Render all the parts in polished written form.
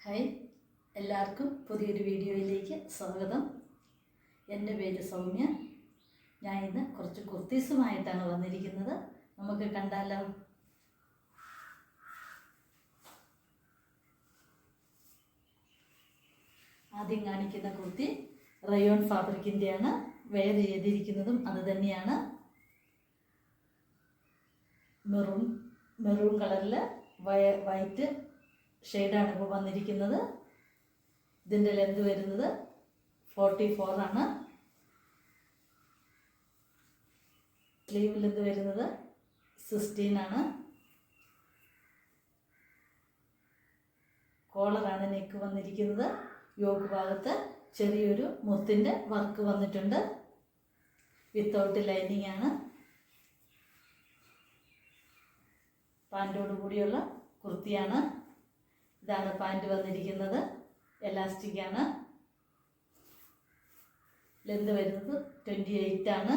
Hi, എല്ലാവർക്കും പുതിയൊരു വീഡിയോയിലേക്ക് സ്വാഗതം. എൻ്റെ പേര് സൗമ്യ. ഞാൻ ഇന്ന് കുറച്ച് കുർത്തീസുമായിട്ടാണ് വന്നിരിക്കുന്നത്. നമുക്ക് കണ്ടാലോ? ആദ്യം കാണിക്കുന്ന കുർത്തി റയോൺ ഫാബ്രിക്കിൻ്റെയാണ്. വെയർ ചെയ്തിരിക്കുന്നതും അത് തന്നെയാണ്. മെറൂൺ കളറിൽ വൈറ്റ് ഷെയ്ഡാണ് ഇപ്പോൾ വന്നിരിക്കുന്നത്. ഇതിൻ്റെ ലെന്ത് വരുന്നത് 44 ആണ്. സ്ലീവ് ലെന്ത് വരുന്നത് 16 ആണ്. കോളറാണ് നെക്ക് വന്നിരിക്കുന്നത്. യോക്ക് ഭാഗത്ത് ചെറിയൊരു മുത്തിൻ്റെ വർക്ക് വന്നിട്ടുണ്ട്. വിത്തൗട്ട് ലൈനിങ് ആണ്. പാൻറ്റോട് കൂടിയുള്ള കുർത്തിയാണ്. ഇതാണ് പാൻറ്റ് വന്നിരിക്കുന്നത്. എലാസ്റ്റിക് ആണ്. ലെന്ത് വരുന്നത് 28 ആണ്.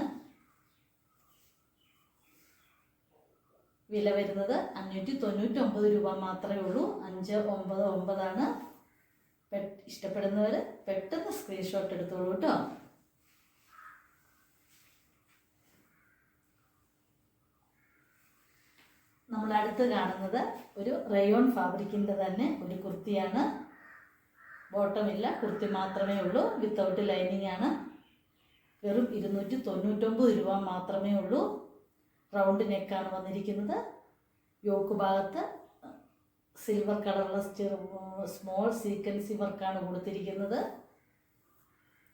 വില വരുന്നത് 599 രൂപ മാത്രമേ ഉള്ളൂ. 599 ആണ്. ഇഷ്ടപ്പെടുന്നവർ പെട്ടെന്ന് സ്ക്രീൻഷോട്ട് എടുത്തോളൂ കേട്ടോ. നമ്മൾ അടുത്ത് കാണുന്നത് ഒരു റയോൺ ഫാബ്രിക്കിൻ്റെ തന്നെ ഒരു കുർത്തിയാണ്. ബോട്ടമില്ല, കുർത്തി മാത്രമേ ഉള്ളൂ. വിത്തൗട്ട് ലൈനിങ് ആണ്. വെറും 299 രൂപ മാത്രമേ ഉള്ളൂ. റൗണ്ട് നെക്കാണ് വന്നിരിക്കുന്നത്. യോക്ക് ഭാഗത്ത് സിൽവർ കളറുള്ള സ്മോൾ സീക്വൻസി വർക്കാണ് കൊടുത്തിരിക്കുന്നത്.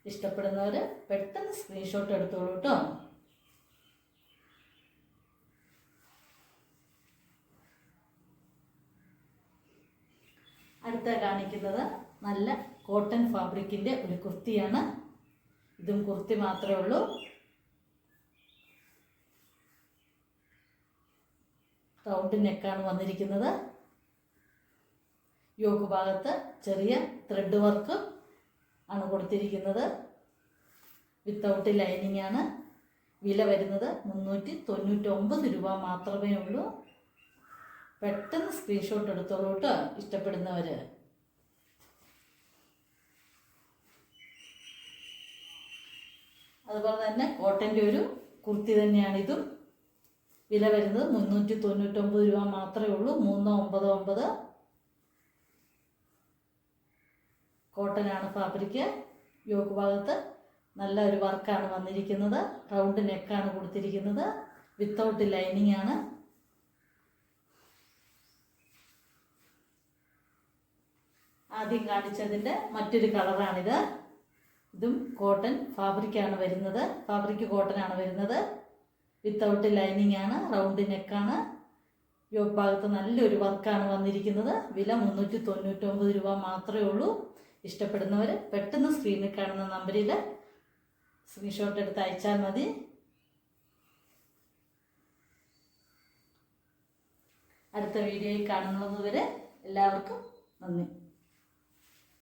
ഇഷ്ടപ്പെടുന്നവർ പെട്ടെന്ന് സ്ക്രീൻഷോട്ട് എടുത്തോളൂ കേട്ടോ. അടുത്ത കാണിക്കുന്നത് നല്ല കോട്ടൺ ഫാബ്രിക്കിൻ്റെ ഒരു കുർത്തിയാണ്. ഇതും കുർത്തി മാത്രമേ ഉള്ളൂ. റൗണ്ട് നെക്കാണ് വന്നിരിക്കുന്നത്. യോക്ക് ഭാഗത്ത് ചെറിയ ത്രെഡ് വർക്ക് ആണ് കൊടുത്തിരിക്കുന്നത്. വിത്തൗട്ട് ലൈനിങ് ആണ്. വില വരുന്നത് 399 രൂപ മാത്രമേ ഉള്ളൂ. പെട്ടെന്ന് സ്ക്രീൻഷോട്ട് എടുത്തോളൂ കേട്ടോ ഇഷ്ടപ്പെടുന്നവർ. അതുപോലെ തന്നെ കോട്ടൻ്റെ ഒരു കുർത്തി തന്നെയാണ് ഇതും. വില വരുന്നത് 399 രൂപ മാത്രമേ ഉള്ളൂ. 399. കോട്ടനാണ് ഫാബ്രിക്ക്. യോക്ക് ഭാഗത്ത് നല്ല ഒരു വർക്കാണ് വന്നിരിക്കുന്നത്. റൗണ്ട് നെക്കാണ് കൊടുത്തിരിക്കുന്നത്. വിത്തൗട്ട് ലൈനിങ് ആണ്. ആദ്യം കാണിച്ചതിൻ്റെ മറ്റൊരു കളറാണിത്. ഇതും കോട്ടൺ ഫാബ്രിക്കാണ് വരുന്നത്. ഫാബ്രിക് കോട്ടൺ ആണ് വരുന്നത്. വിത്തൗട്ട് ലൈനിങ് ആണ്. റൗണ്ട് നെക്കാണ്. യോക്ക് ഭാഗത്ത് നല്ലൊരു വർക്കാണ് വന്നിരിക്കുന്നത്. വില 399 രൂപ മാത്രമേ ഉള്ളൂ. ഇഷ്ടപ്പെടുന്നവർ പെട്ടെന്ന് സ്ക്രീനിൽ കാണുന്ന നമ്പറിൽ സ്ക്രീൻഷോട്ട് എടുത്ത് അയച്ചാൽ മതി. അടുത്ത വീഡിയോയിൽ കാണുന്നത് വരെ എല്ലാവർക്കും നന്ദി.